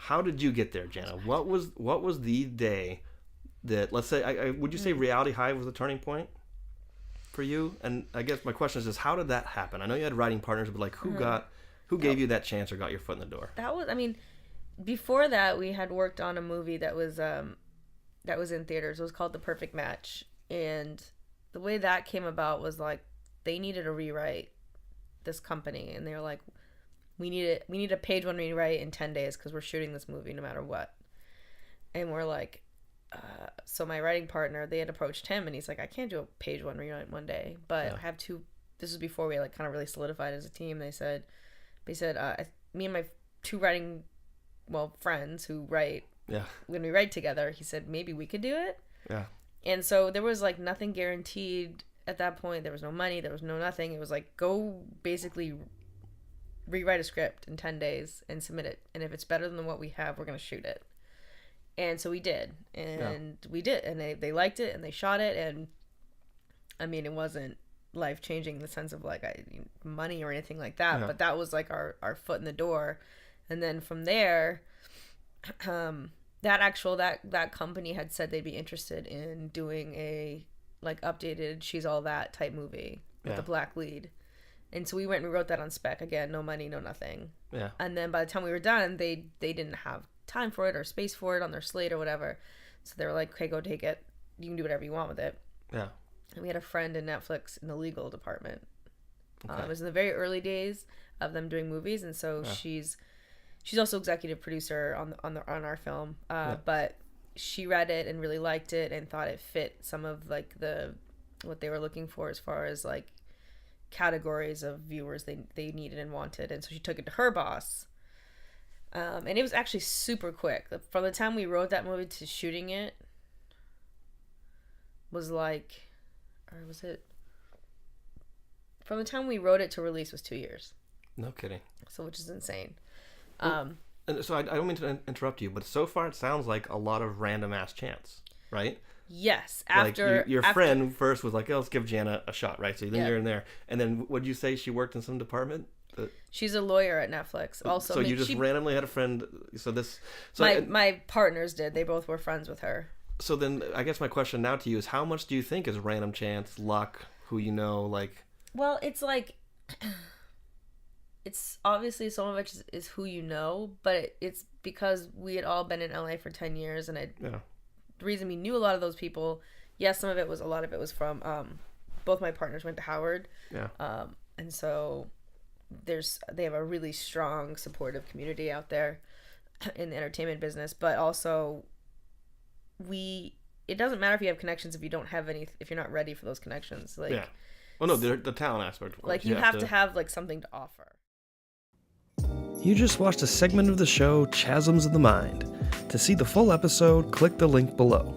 how did you get there, Jana? What was the day that, let's say, would you say Reality High was the turning point for you? And I guess my question is just, how did that happen? I know you had writing partners, but like, who gave you that chance or got your foot in the door? Before that, we had worked on a movie that was in theaters. It was called The Perfect Match, and the way that came about was like they needed a rewrite, this company, and they were like, we need a page 1 rewrite in 10 days because we're shooting this movie no matter what. And we're like, so my writing partner, they had approached him, and he's like, I can't do a page 1 rewrite one day, but I have to. This was before we like kind of really solidified as a team. They said, me and my 2 writing, friends who write, when we write together, he said maybe we could do it. Yeah. And so there was like nothing guaranteed at that point. There was no money. There was no nothing. It was like, go basically rewrite a script in 10 days and submit it. And if it's better than what we have, we're going to shoot it. And so we did. And we did. And they liked it and they shot it. And I mean, it wasn't life-changing in the sense of like money or anything like that. Yeah. But that was like our foot in the door. And then from there, that company had said they'd be interested in doing a like updated She's All That type movie with a black lead. And so we went and we wrote that on spec. Again, no money, no nothing. Yeah. And then by the time we were done, they didn't have time for it or space for it on their slate or whatever. So they were like, okay, go take it. You can do whatever you want with it. Yeah. And we had a friend in Netflix in the legal department. Okay. It was in the very early days of them doing movies. And so she's also executive producer on our film. But she read it and really liked it and thought it fit some of like what they were looking for as far as like categories of viewers they needed and wanted. And so she took it to her boss. And it was actually super quick. From the time we wrote that movie to shooting it was like, or was it? From the time we wrote it to release was 2 years. No kidding. So, which is insane. And so I don't mean to interrupt you, but so far it sounds like a lot of random ass chance, right? Yes. After your friend first was like, oh, let's give Jana a shot, right? So then you're in there. And then would you say she worked in some department? She's a lawyer at Netflix. Also, so you just randomly had a friend. My partners did. They both were friends with her. So then, I guess my question now to you is, how much do you think is random chance, luck, who you know, like? Well, it's like, it's obviously some of it is who you know, but it's because we had all been in LA for 10 years, and the reason we knew a lot of those people, yes, a lot of it was from, both my partners went to Howard. Yeah. And so they have a really strong, supportive community out there in the entertainment business, but also it doesn't matter if you have connections if you don't have any, if you're not ready for those connections. Like, well, no, the talent aspect, of course. Like, you have to have like something to offer. You just watched a segment of the show Chasms of the Mind. To see the full episode, click the link below.